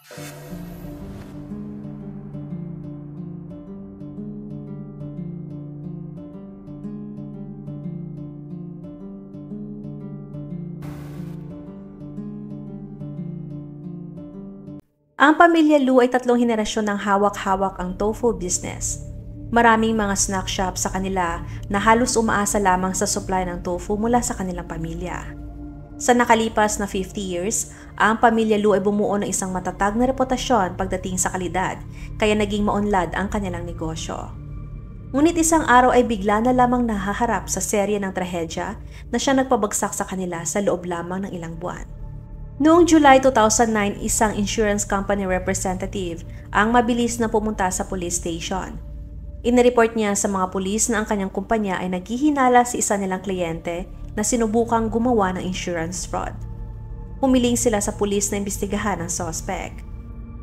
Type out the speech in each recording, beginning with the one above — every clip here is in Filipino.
Ang pamilya Lu ay 3 henerasyon ng hawak-hawak ang tofu business. Maraming mga snack shop sa kanila na halos umaasa lamang sa supply ng tofu mula sa kanilang pamilya. Sa nakalipas na 50 years, ang pamilya Lu ay bumuo ng isang matatag na reputasyon pagdating sa kalidad, kaya naging maunlad ang kanilang negosyo. Ngunit isang araw ay bigla na lamang nahaharap sa serye ng trahedya na siya nagpabagsak sa kanila sa loob lamang ng ilang buwan. Noong July 2009, isang insurance company representative ang mabilis na pumunta sa police station. Inireport niya sa mga pulis na ang kanyang kumpanya ay naghihinala sa isa nilang kliyente na sinubukang gumawa ng insurance fraud. Humiling sila sa pulis na imbestigahan ang suspect.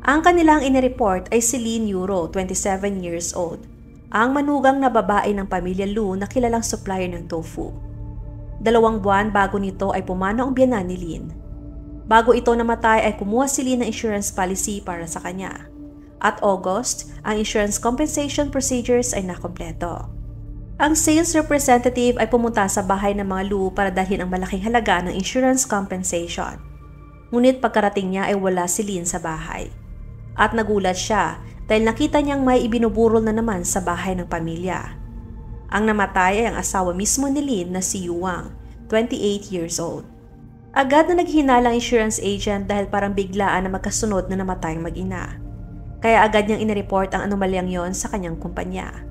Ang kanilang inireport ay si Lynn Euro, 27 years old, ang manugang na babae ng pamilya Lu na kilalang supplier ng tofu. 2 buwan bago nito ay pumanaw ang biyenan ni Lynn. Bago ito namatay ay kumuha si Lynn ng insurance policy para sa kanya. At August, ang insurance compensation procedures ay nakompleto. Ang sales representative ay pumunta sa bahay ng mga Lu para dalhin ang malaking halaga ng insurance compensation. Ngunit pagkarating niya ay wala si Lynn sa bahay. At nagulat siya dahil nakita niyang may ibinuburol na naman sa bahay ng pamilya. Ang namatay ay ang asawa mismo ni Lynn na si Yuang, 28 years old. Agad na naghinala ang insurance agent dahil parang biglaan na magkasunod na namatay ang mag-ina. Kaya agad niyang inireport ang anomalyang yon sa kanyang kumpanya.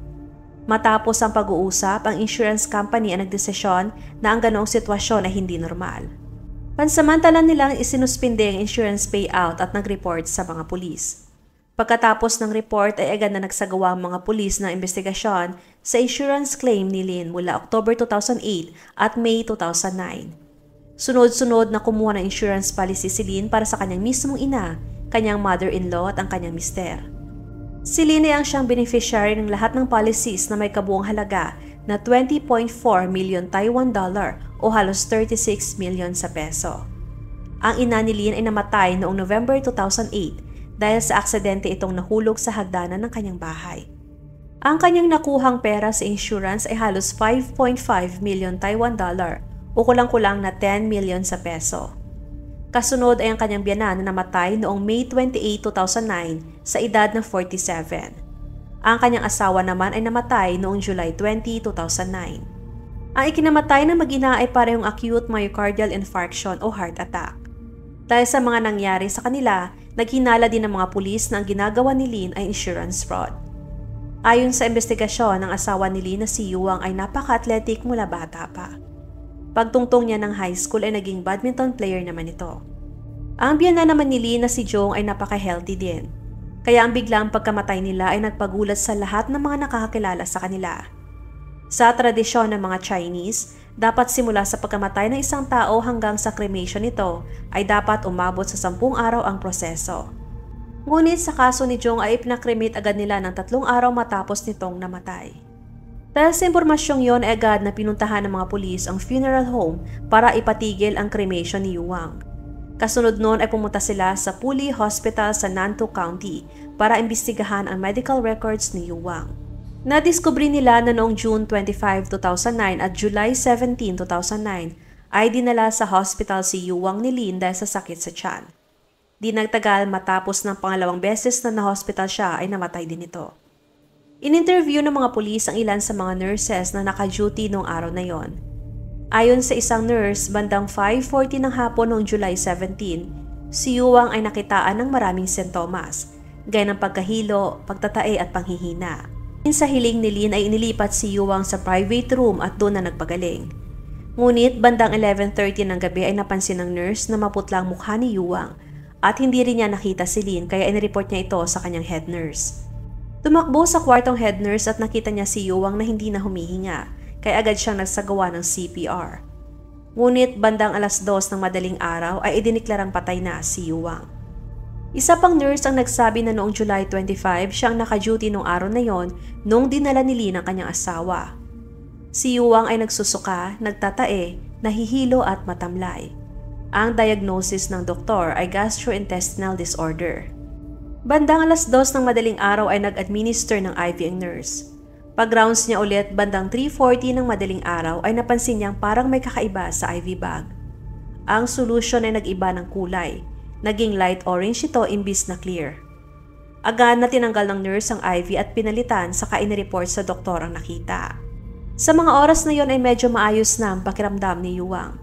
Matapos ang pag-uusap, ang insurance company ay nagdesisyon na ang ganoong sitwasyon ay hindi normal. Pansamantalan nilang isinuspinde ang insurance payout at nag-report sa mga pulis. Pagkatapos ng report ay agad na nagsagawa ang mga pulis ng investigasyon sa insurance claim ni Lynn mula October 2008 at May 2009. Sunod-sunod na kumuha ng insurance policy si Lynn para sa kanyang mismong ina, kanyang mother-in-law at ang kanyang mister. Si Lynn ay ang siyang beneficiary ng lahat ng policies na may kabuang halaga na 20.4 million Taiwan dollar o halos 36 million sa peso. Ang ina ni Lynn ay namatay noong November 2008 dahil sa aksidente itong nahulog sa hagdanan ng kanyang bahay. Ang kanyang nakuhang pera sa insurance ay halos 5.5 million Taiwan dollar o kulang-kulang na 10 million sa peso. Kasunod ay ang kanyang biyenan na namatay noong May 28, 2009 sa edad na 47. Ang kanyang asawa naman ay namatay noong July 20, 2009. Ang ikinamatay ng mag-ina ay parehong acute myocardial infarction o heart attack. Dahil sa mga nangyari sa kanila, naghinala din ng mga pulis na ang ginagawa ni Lynn ay insurance fraud. Ayon sa investigasyon, ang asawa ni Lynn na si Yuang ay napaka-athletic mula bata pa. Pagtungtong niya ng high school ay naging badminton player naman ito. Ang biyenan naman ni Lynn na si Jong ay napaka-healthy din. Kaya ang biglang pagkamatay nila ay nagpagulat sa lahat ng mga nakakakilala sa kanila. Sa tradisyon ng mga Chinese, dapat simula sa pagkamatay ng isang tao hanggang sa cremation nito ay dapat umabot sa 10 araw ang proseso. Ngunit sa kaso ni Jong ay ipinakremate agad nila ng 3 araw matapos nitong namatay. Dahil sa impormasyong yon ay agad na pinuntahan ng mga pulis ang funeral home para ipatigil ang cremation ni Yuang. Kasunod noon ay pumunta sila sa Puli Hospital sa Nantou County para imbestigahan ang medical records ni Yuang. Nadiskubre nila na noong June 25, 2009 at July 17, 2009 ay dinala sa hospital si Yuang ni Lynn dahil sa sakit sa tiyan. Di nagtagal matapos ng pangalawang beses na na-hospital siya ay namatay din ito. In-interview ng mga pulis ang ilan sa mga nurses na naka-duty noong araw na yon. Ayon sa isang nurse, bandang 5:40 ng hapon noong July 17, si Yuang ay nakitaan ng maraming sintomas, gaya ng pagkahilo, pagtatae at panghihina. Sa hiling ni Lynn ay inilipat si Yuang sa private room at doon na nagpagaling. Ngunit bandang 11:30 ng gabi ay napansin ng nurse na maputlang mukha ni Yuang at hindi rin niya nakita si Lynn kaya inireport niya ito sa kanyang head nurse. Tumakbo sa kwartong head nurse at nakita niya si Yuang na hindi na humihinga, kaya agad siyang nagsagawa ng CPR. Ngunit bandang 2:00 ng madaling araw ay idiniklarang patay na si Yuang. Isa pang nurse ang nagsabi na noong July 25 siyang naka-duty noong araw na yon nung dinala ni Lynn ang kanyang asawa. Si Yuang ay nagsusuka, nagtatae, nahihilo at matamlay. Ang diagnosis ng doktor ay gastrointestinal disorder. Bandang 2:00 ng madaling araw ay nag-administer ng IV ang nurse. Pag-rounds niya ulit bandang 3:40 ng madaling araw ay napansin niyang parang may kakaiba sa IV bag. Ang solusyon ay nag-iba ng kulay. Naging light orange ito imbis na clear. Agad na tinanggal ng nurse ang IV at pinalitan saka inireport sa doktor ang nakita. Sa mga oras na yon ay medyo maayos na ang pakiramdam ni Yuang.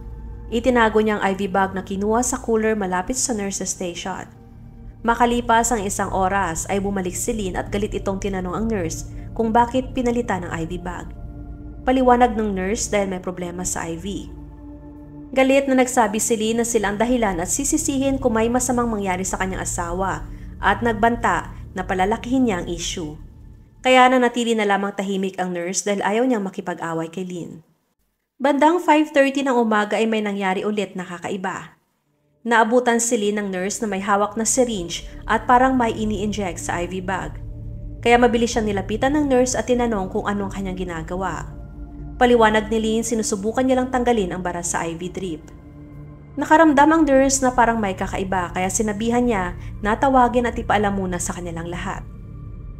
Itinago niya ang IV bag na kinuha sa cooler malapit sa nurse's station. Makalipas ang 1 oras ay bumalik si Lynn at galit itong tinanong ang nurse kung bakit pinalitan ang IV bag. Paliwanag ng nurse dahil may problema sa IV. Galit na nagsabi si Lynn na sila ang dahilan at sisisihin kung may masamang mangyari sa kanyang asawa at nagbanta na palalakihin niya ang issue. Kaya nanatili na lamang tahimik ang nurse dahil ayaw niyang makipag-away kay Lynn. Bandang 5:30 ng umaga ay may nangyari ulit na kakaiba. Naabutan si Lynn ng nurse na may hawak na syringe at parang may ini-inject sa IV bag. Kaya mabilis siyang nilapitan ng nurse at tinanong kung anong kanyang ginagawa. Paliwanag ni Lynn, sinusubukan niya lang tanggalin ang bara sa IV drip. Nakaramdam ang nurse na parang may kakaiba kaya sinabihan niya na tawagin at ipaalam muna sa kanilang lahat.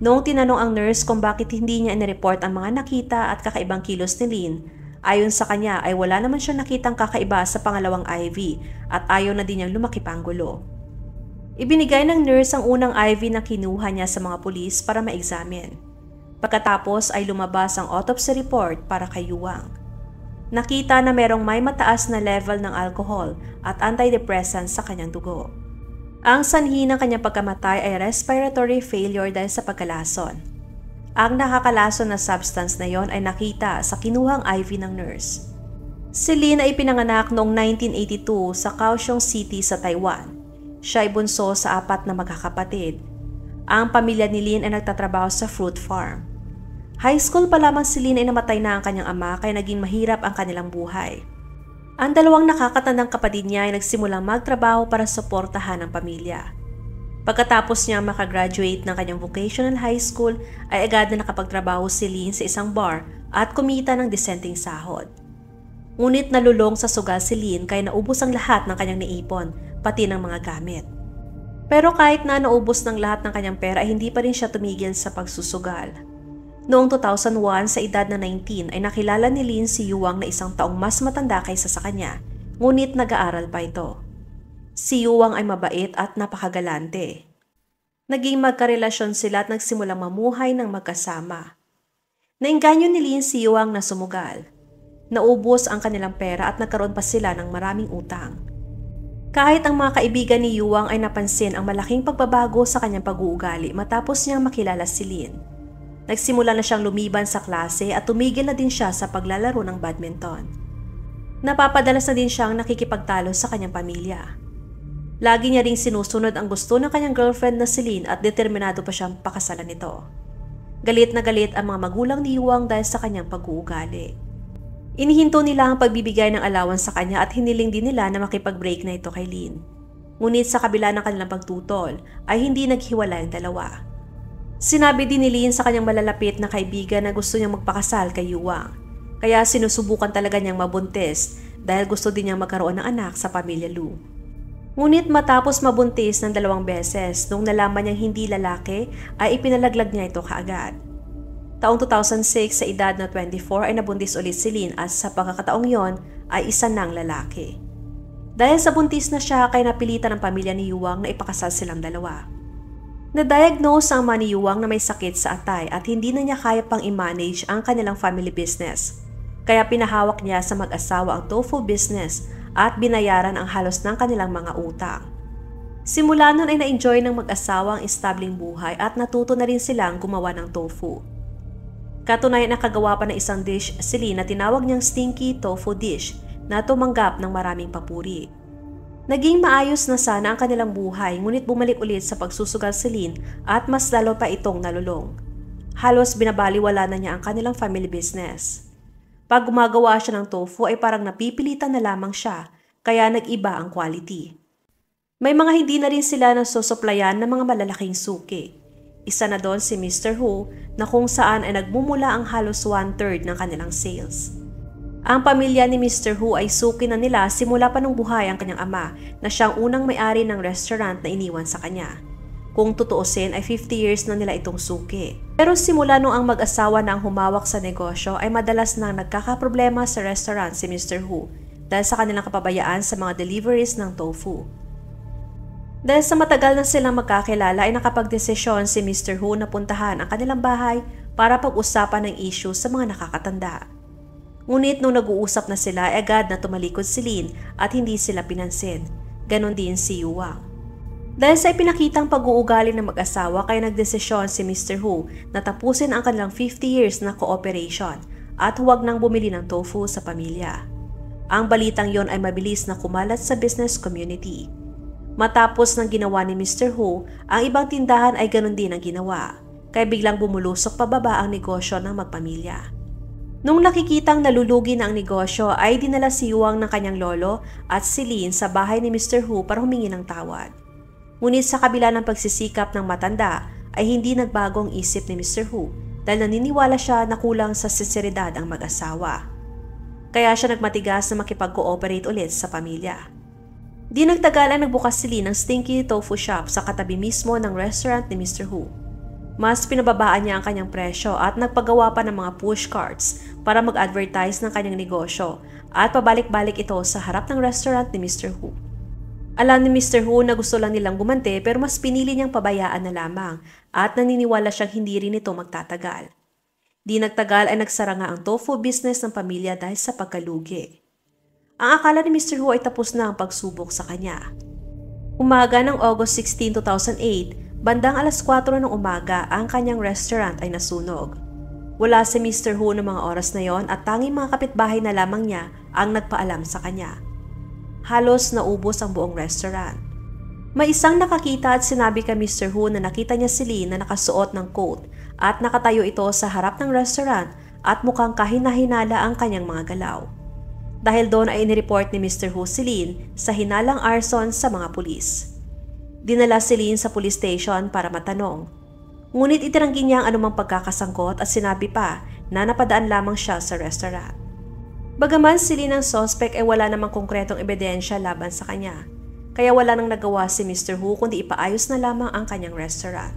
Noong tinanong ang nurse kung bakit hindi niya inireport ang mga nakita at kakaibang kilos ni Lynn, ayon sa kanya ay wala naman siya nakitang kakaiba sa pangalawang IV at ayaw na din niyang lumaki pa ang gulo. Ibinigay ng nurse ang unang IV na kinuha niya sa mga pulis para ma-examine. Pagkatapos ay lumabas ang autopsy report para kay Yuang. Nakita na merong may mataas na level ng alcohol at antidepressants sa kanyang dugo. Ang sanhi ng kanyang pagkamatay ay respiratory failure dahil sa pagkalason. Ang nakakalason na substance na yon ay nakita sa kinuhang IV ng nurse. Si Lynn ay pinanganak noong 1982 sa Kaohsiung City sa Taiwan. Siya ay bunso sa 4 na magkakapatid. Ang pamilya ni Lynn ay nagtatrabaho sa fruit farm. High school pa lamang si Lynn ay namatay na ang kanyang ama kaya naging mahirap ang kanilang buhay. Ang 2 nakakatandang kapatid niya ay nagsimulang magtrabaho para suportahan ang pamilya. Pagkatapos niya makagraduate ng kanyang vocational high school ay agad na nakapagtrabaho si Lynn sa isang bar at kumita ng disenteng sahod. Ngunit nalulong sa sugal si Lynn kaya naubos ang lahat ng kanyang naipon, pati ng mga gamit. Pero kahit na naubos ng lahat ng kanyang pera ay hindi pa rin siya tumigil sa pagsusugal. Noong 2001 sa edad na 19 ay nakilala ni Lynn si Yuang na 1 taong mas matanda kaysa sa kanya, ngunit nag-aaral pa ito. Si Yuang ay mabait at napakagalante. Naging magkarelasyon sila at nagsimulang mamuhay ng magkasama. Naengganyo ni Lynn si Yuang na sumugal. Naubos ang kanilang pera at nagkaroon pa sila ng maraming utang. Kahit ang mga kaibigan ni Yuang ay napansin ang malaking pagbabago sa kanyang pag-uugali matapos niyang makilala si Lynn. Nagsimula na siyang lumiban sa klase at tumigil na din siya sa paglalaro ng badminton. Napapadalas na din siyang nakikipagtalo sa kanyang pamilya. Lagi niya ring sinusunod ang gusto ng kanyang girlfriend na si Lynn at determinado pa siyang pakasalan nito. Galit na galit ang mga magulang ni Yuang dahil sa kanyang pag-uugali. Inihinto nila ang pagbibigay ng allowance sa kanya at hiniling din nila na makipag-break na ito kay Lynn. Ngunit sa kabila ng kanilang pagtutol ay hindi naghiwalay ang dalawa. Sinabi din ni Lynn sa kanyang malalapit na kaibigan na gusto niyang magpakasal kay Yuang. Kaya sinusubukan talaga niyang mabuntis dahil gusto din niyang magkaroon ng anak sa pamilya Lu. Ngunit matapos mabuntis ng 2 beses, nung nalaman niyang hindi lalaki, ay ipinalaglag niya ito kaagad. Taong 2006 sa edad na 24 ay nabuntis ulit si Lynn at sa pagkakataong yon ay isa nang lalaki. Dahil sa buntis na siya kay napilitan ng pamilya ni Yuang na ipakasal silang dalawa. Na-diagnose ang ama ni Yuang na may sakit sa atay at hindi na niya kaya pang i-manage ang kanilang family business. Kaya pinahawak niya sa mag-asawa ang tofu business at binayaran ang halos ng kanilang mga utang. Simula nun ay na-enjoy ng mag-asawa ang establing buhay at natuto na rin silang gumawa ng tofu. Katunayan nakagawa pa ng isang dish si Lynn na tinawag niyang stinky tofu dish na tumanggap ng maraming papuri. Naging maayos na sana ang kanilang buhay ngunit bumalik ulit sa pagsusugal si Lynn at mas lalo pa itong nalulong. Halos binabaliwala na niya ang kanilang family business. Pag gumagawa siya ng tofu ay parang napipilitan na lamang siya, kaya nag-iba ang quality. May mga hindi na rin sila nasusuplayan ng mga malalaking suki. Isa na doon si Mr. Hu na kung saan ay nagmumula ang halos 1/3 ng kanilang sales. Ang pamilya ni Mr. Hu ay suki na nila simula pa nung buhay ang kanyang ama na siyang unang may-ari ng restaurant na iniwan sa kanya. Kung tutuusin ay 50 years na nila itong suki. Pero simula nung ang mag-asawa na ang humawak sa negosyo ay madalas na nagkakaproblema sa restaurant si Mr. Hu dahil sa kanilang kapabayaan sa mga deliveries ng tofu. Dahil sa matagal na silang magkakilala ay nakapagdesisyon si Mr. Hu na puntahan ang kanilang bahay para pag-usapan ng issue sa mga nakakatanda. Ngunit nung nag-uusap na sila ay agad na tumalikod si Lin at hindi sila pinansin. Ganon din si Yuwang. Dahil sa ipinakitang pag-uugali ng mag-asawa kaya nagdesisyon si Mr. Hu na tapusin ang kanilang 50 years na cooperation at huwag nang bumili ng tofu sa pamilya. Ang balitang yon ay mabilis na kumalat sa business community. Matapos ng ginawa ni Mr. Hu, ang ibang tindahan ay ganon din ang ginawa, kaya biglang bumulusok pababa ang negosyo ng magpamilya. Nung nakikitang nalulugi na ang negosyo ay dinala si Yuwang ng kanyang lolo at si Lin sa bahay ni Mr. Hu para humingi ng tawad. Ngunit sa kabila ng pagsisikap ng matanda ay hindi nagbagong isip ni Mr. Hu dahil naniniwala siya na kulang sa sinseridad ang mag-asawa. Kaya siya nagmatigas na makipag-cooperate ulit sa pamilya. Di nagtagal ay nagbukas si Lin ng Stinky Tofu Shop sa katabi mismo ng restaurant ni Mr. Hu. Mas pinababaan niya ang kanyang presyo at nagpagawa pa ng mga push carts para mag-advertise ng kanyang negosyo at pabalik-balik ito sa harap ng restaurant ni Mr. Hu. Alam ni Mr. Hu na gusto lang nilang gumante pero mas pinili niyang pabayaan na lamang at naniniwala siyang hindi rin ito magtatagal. Di nagtagal ay nagsara nga ang tofu business ng pamilya dahil sa pagkalugi. Ang akala ni Mr. Hu ay tapos na ang pagsubok sa kanya. Umaga ng August 16, 2008, bandang alas 4 ng umaga ang kanyang restaurant ay nasunog. Wala si Mr. Hu ng mga oras na yon at tanging mga kapitbahay na lamang niya ang nagpaalam sa kanya. Halos naubos ang buong restaurant. May isang nakakita at sinabi kay Mr. Hu na nakita niya si Lin na nakasuot ng coat at nakatayo ito sa harap ng restaurant at mukhang kahina-hinala ang kanyang mga galaw. Dahil doon ay inireport ni Mr. Hu si Lin sa hinalang arson sa mga pulis. Dinala si Lin sa police station para matanong. Ngunit itinanggi niya ang anumang pagkakasangkot at sinabi pa na napadaan lamang siya sa restaurant. Bagaman si Lin ang suspect ay wala namang konkretong ebidensya laban sa kanya, kaya wala nang nagawa si Mr. Hu kundi ipaayos na lamang ang kanyang restaurant.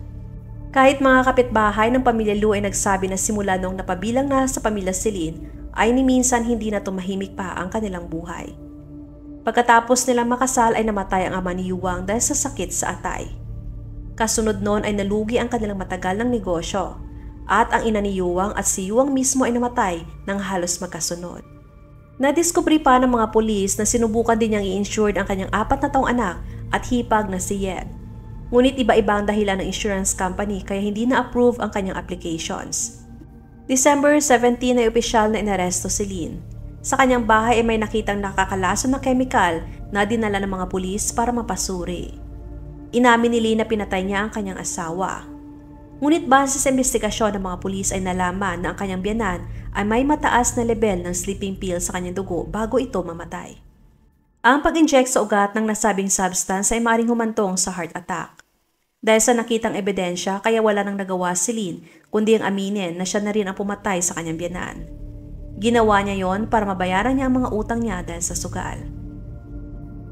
Kahit mga kapitbahay ng pamilya Lu ay nagsabi na simula nung napabilang na sa pamilya si Lin, ay ni minsan hindi na tumahimik pa ang kanilang buhay. Pagkatapos nilang makasal ay namatay ang ama ni Yuwang dahil sa sakit sa atay. Kasunod noon ay nalugi ang kanilang matagal ng negosyo at ang ina ni Yuwang at si Yuwang mismo ay namatay ng halos magkasunod. Nadiskubre pa ng mga pulis na sinubukan din niyang i-insured ang kanyang 4 na taong anak at hipag na si Yen. Ngunit iba-iba ang dahilan ng insurance company kaya hindi na-approve ang kanyang applications. December 17 ay opisyal na inaresto si Lin. Sa kanyang bahay ay may nakitang nakakalason na kemikal na dinala ng mga pulis para mapasuri. Inamin ni Lin na pinatay niya ang kanyang asawa. Ngunit base sa investigasyon ng mga pulis ay nalaman na ang kanyang biyanan ay may mataas na level ng sleeping pill sa kanyang dugo bago ito mamatay. Ang pag-inject sa ugat ng nasabing substance ay maaaring humantong sa heart attack. Dahil sa nakitang ebidensya kaya wala nang nagawa si Lin kundi ang aminin na siya na rin ang pumatay sa kanyang biyanan. Ginawa niya yon para mabayaran niya ang mga utang niya dahil sa sugal.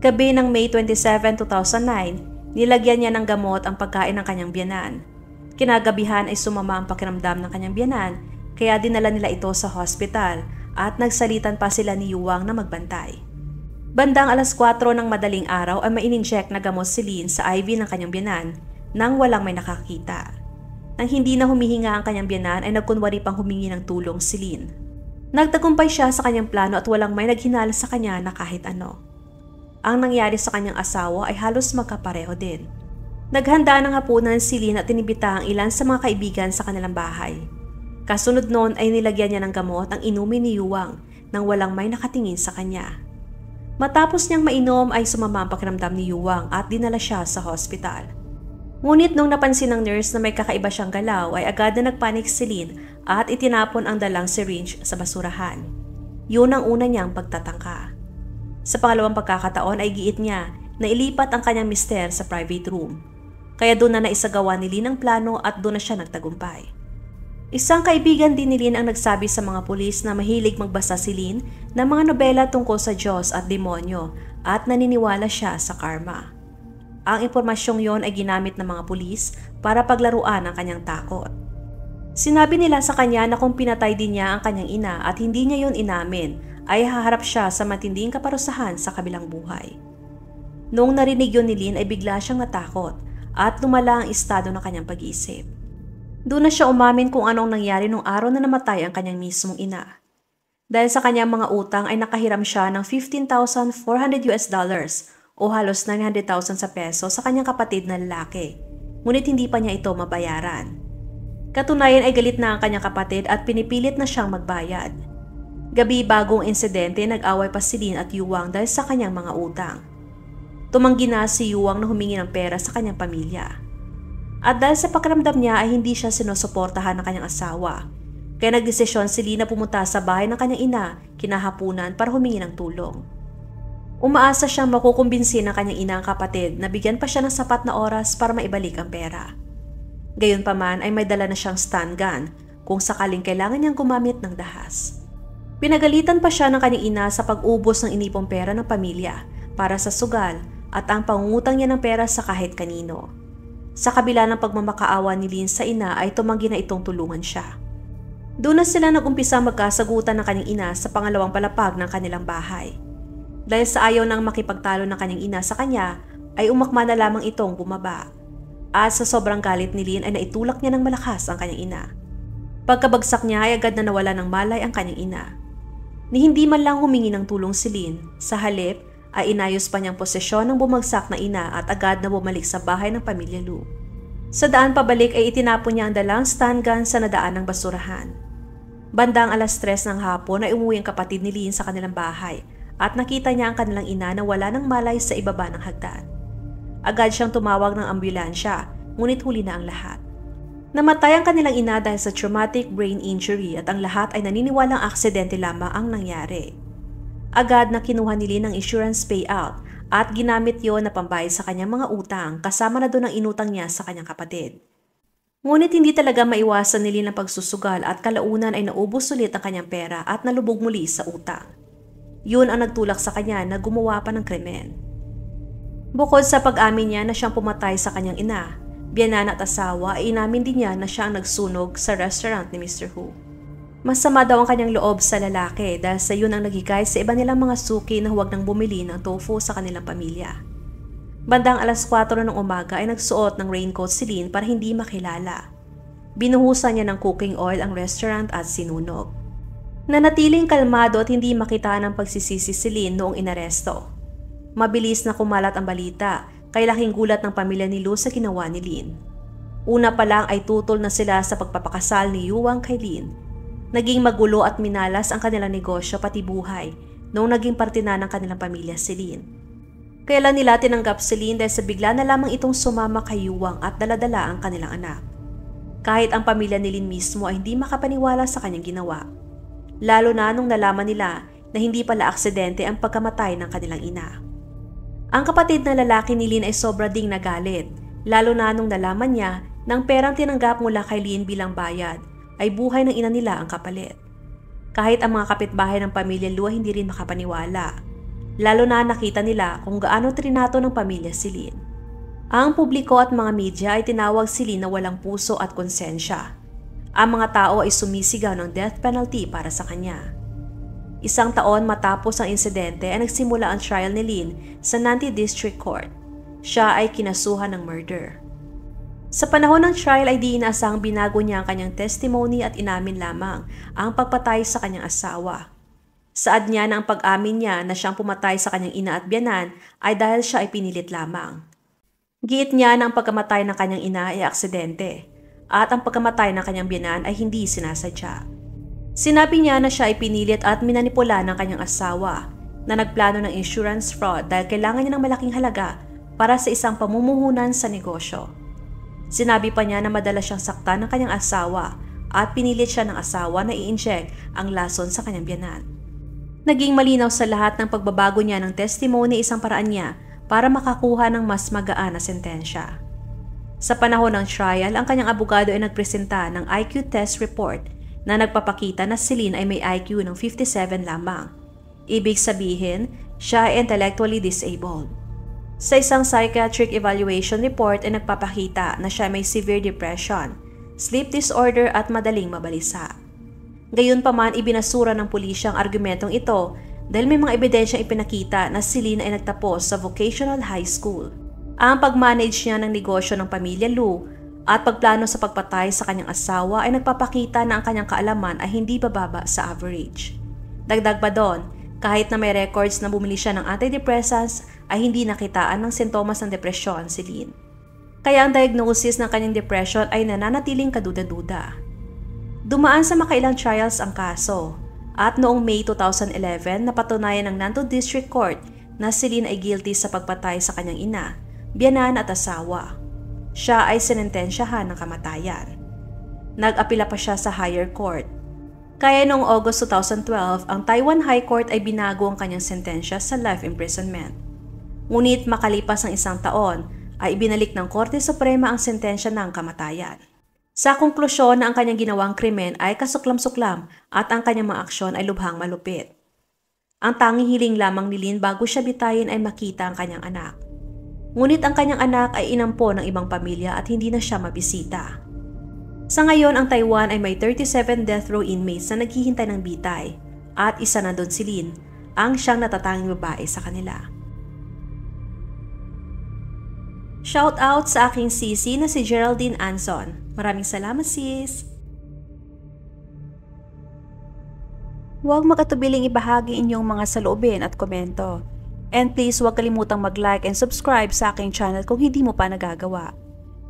Gabi ng May 27, 2009, nilagyan niya ng gamot ang pagkain ng kanyang biyanan. Kinagabihan ay sumama ang pakiramdam ng kanyang biyanan kaya dinala nila ito sa hospital at nagsalitan pa sila ni Yuwang na magbantay. Bandang alas 4 ng madaling araw ay ma-in-inject na gamot si Lin sa IV ng kanyang biyanan nang walang may nakakita. Nang hindi na humihinga ang kanyang biyanan ay nagkunwari pang humingi ng tulong si Lin. Nagtagumpay siya sa kanyang plano at walang may naghinala sa kanya na kahit ano. Ang nangyari sa kanyang asawa ay halos magkapareho din. Naghanda ng hapunan si Lin at tinibita ang ilan sa mga kaibigan sa kanilang bahay. Kasunod noon ay nilagyan niya ng gamot ang inumin ni Yuwang nang walang may nakatingin sa kanya. Matapos niyang mainom ay sumama ang pakiramdam ni Yuwang at dinala siya sa hospital. Ngunit nung napansin ng nurse na may kakaiba siyang galaw ay agad na nagpanik si Lin at itinapon ang dalang syringe sa basurahan. Yun ang una niyang pagtatangka. Sa pangalawang pagkakataon ay giit niya na ilipat ang kanyang mister sa private room. Kaya doon na naisagawa ni Lin ang plano at doon na siya nagtagumpay. Isang kaibigan din ni Lin ang nagsabi sa mga pulis na mahilig magbasa si Lin ng mga nobela tungkol sa Diyos at demonyo at naniniwala siya sa karma. Ang impormasyong yon ay ginamit ng mga pulis para paglaruan ang kanyang takot. Sinabi nila sa kanya na kung pinatay din niya ang kanyang ina at hindi niya yon inamin, ay haharap siya sa matinding kaparusahan sa kabilang buhay. Noong narinig yon ni Lynn ay bigla siyang natakot at lumala ang estado ng kanyang pag-iisip. Doon na siya umamin kung anong nangyari nung araw na namatay ang kanyang mismong ina. Dahil sa kanyang mga utang ay nakahiram siya ng $15,400 o halos 900,000 sa peso sa kanyang kapatid na lalaki, ngunit hindi pa niya ito mabayaran. Katunayan ay galit na ang kanyang kapatid at pinipilit na siyang magbayad. Gabi bagong insidente, nag-away pa si Lynn at Yuang dahil sa kanyang mga utang. Tumanggi na si Yuang na humingi ng pera sa kanyang pamilya. At dahil sa pakiramdam niya ay hindi siya sinusuportahan ng kanyang asawa, kaya nagdesisyon si Lynn na pumunta sa bahay ng kanyang ina kinahapunan para humingi ng tulong. Umaasa siyang makukumbinsi ng kanyang ina ang kapatid na bigyan pa siya ng sapat na oras para maibalik ang pera. Gayunpaman ay may dala na siyang stun gun kung sakaling kailangan niyang gumamit ng dahas. Pinagalitan pa siya ng kanyang ina sa pag-ubos ng inipong pera ng pamilya para sa sugal at ang pangungutang niya ng pera sa kahit kanino. Sa kabila ng pagmamakaawa ni Lynn sa ina ay tumanggi na itong tulungan siya. Doon na sila nag-umpisa magkasagutan ng kanyang ina sa pangalawang palapag ng kanilang bahay. Dahil sa ayaw nang makipagtalo ng kanyang ina sa kanya, ay umakma na lamang itong bumaba. At sa sobrang galit ni Lynn ay naitulak niya ng malakas ang kanyang ina. Pagkabagsak niya ay agad na nawala ng malay ang kanyang ina. Ni hindi man lang humingi ng tulong si Lynn, sa halip ay inayos pa niyang posisyon ng bumagsak na ina at agad na bumalik sa bahay ng pamilya Lu. Sa daan pabalik ay itinapon niya ang dalang stun gun sa nadaan ng basurahan. Bandang 3:00 ng hapon ay umuwi ang kapatid ni Lynn sa kanilang bahay at nakita niya ang kanilang ina na wala ng malay sa ibaba ng hagdan. Agad siyang tumawag ng ambulansya, ngunit huli na ang lahat. Namatay ang kanilang ina dahil sa traumatic brain injury at ang lahat ay naniniwalang aksidente lamang ang nangyari. Agad na kinuha ni Lynn ang insurance payout at ginamit yon na pambayad sa kanyang mga utang kasama na doon ang inutang niya sa kanyang kapatid. Ngunit hindi talaga maiwasan ni Lynn ang pagsusugal at kalaunan ay naubos ulit ang kanyang pera at nalubog muli sa utang. Yun ang nagtulak sa kanya na gumawa pa ng krimen. Bukod sa pag-amin niya na siyang pumatay sa kanyang ina, biyanan at asawa ay inamin din niya na siya ang nagsunog sa restaurant ni Mr. Hu. Masama daw ang kanyang loob sa lalaki dahil sa yun ang nagigay sa iba nilang mga suki na huwag nang bumili ng tofu sa kanilang pamilya. Bandang 4:00 ng umaga ay nagsuot ng raincoat si Lynn para hindi makilala. Binuhusan niya ng cooking oil ang restaurant at sinunog. Nanatiling kalmado at hindi makita ng pagsisisi si Lynn noong inaresto. Mabilis na kumalat ang balita kaya laking gulat ng pamilya ni Lu sa ginawa ni Lynn. Una pa lang ay tutol na sila sa pagpapakasal ni Yuang kay Lynn. Naging magulo at minalas ang kanilang negosyo pati buhay noong naging parte na ng kanilang pamilya si Lynn. Kailan nila tinanggap si Lynn dahil sa bigla na lamang itong sumama kay Yuang at daladala ang kanilang anak. Kahit ang pamilya ni Lynn mismo ay hindi makapaniwala sa kanyang ginawa. Lalo na nung nalaman nila na hindi pala aksidente ang pagkamatay ng kanilang ina. Ang kapatid na lalaki ni Lynn ay sobra ding nagalit, lalo na nung nalaman niya ng perang tinanggap mula kay Lynn bilang bayad ay buhay ng ina nila ang kapalit. Kahit ang mga kapitbahay ng pamilya Lu ay hindi rin makapaniwala, lalo na nakita nila kung gaano trinato ng pamilya si Lynn. Ang publiko at mga media ay tinawag si Lynn na walang puso at konsensya. Ang mga tao ay sumisigaw ng death penalty para sa kanya. 1 taon matapos ang insidente ay nagsimula ang trial ni Lynn sa Nantey District Court. Siya ay kinasuhan ng murder. Sa panahon ng trial ay di inaasahang binago niya ang kanyang testimony at inamin lamang ang pagpatay sa kanyang asawa. Saad niya na ang pag-amin niya na siyang pumatay sa kanyang ina at biyanan ay dahil siya ay pinilit lamang. Giit niya na ang pagkamatay ng kanyang ina ay aksidente at ang pagkamatay ng kanyang biyanan ay hindi sinasadya. Sinabi niya na siya ay pinilit at minanipula ng kanyang asawa na nagplano ng insurance fraud dahil kailangan niya ng malaking halaga para sa isang pamumuhunan sa negosyo. Sinabi pa niya na madalas siyang saktan ng kanyang asawa at pinilit siya ng asawa na i-inject ang lason sa kanyang biyanan. Naging malinaw sa lahat ng pagbabago niya ng testimony isang paraan niya para makakuha ng mas magaan na sentensya. Sa panahon ng trial, ang kanyang abogado ay nagpresenta ng IQ test report na nagpapakita na si Lynn ay may IQ ng 57 lamang. Ibig sabihin, siya ay intellectually disabled. Sa isang psychiatric evaluation report ay nagpapakita na siya may severe depression, sleep disorder at madaling mabalisa. Gayunpaman, ibinasura ng pulisya ang argumentong ito dahil may mga ebidensyang ipinakita na si Lynn ay nagtapos sa vocational high school. Ang pag-manage niya ng negosyo ng pamilya Lu at pagplano sa pagpatay sa kanyang asawa ay nagpapakita na ang kanyang kaalaman ay hindi bababa sa average. Dagdag pa doon, kahit na may records na bumili siya ng antidepressants ay hindi nakitaan ng sintomas ng depresyon si Lynn. Kaya ang diagnosis ng kanyang depression ay nananatiling kaduda-duda. Dumaan sa makailang trials ang kaso at noong May 2011 napatunayan ng Nando District Court na si Lynn ay guilty sa pagpatay sa kanyang ina, biyanan at asawa. Siya ay sinentensyahan ng kamatayan. Nag-apila pa siya sa higher court. Kaya noong August 2012, ang Taiwan High Court ay binago ang kanyang sentensya sa life imprisonment. Ngunit makalipas ng 1 taon, ay ibinalik ng Korte Suprema ang sentensya ng kamatayan. Sa konklusyon na ang kanyang ginawang krimen ay kasuklam-suklam at ang kanyang mga aksyon ay lubhang malupit. Ang tanging hiling lamang ni Lynn bago siya bitayin ay makita ang kanyang anak. Ngunit ang kanyang anak ay inampo ng ibang pamilya at hindi na siya mabisita. Sa ngayon, ang Taiwan ay may 37 death row inmates na naghihintay ng bitay at isa na doon si Lynn, ang siyang natatanging babae sa kanila. Shout out sa aking sisi na si Geraldine Anson. Maraming salamat sis! Huwag makatubiling ibahagi inyong mga saloobin at komento. And please huwag kalimutang mag-like and subscribe sa aking channel kung hindi mo pa nagagawa.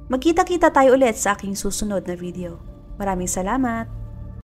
Magkita-kita tayo ulit sa aking susunod na video. Maraming salamat!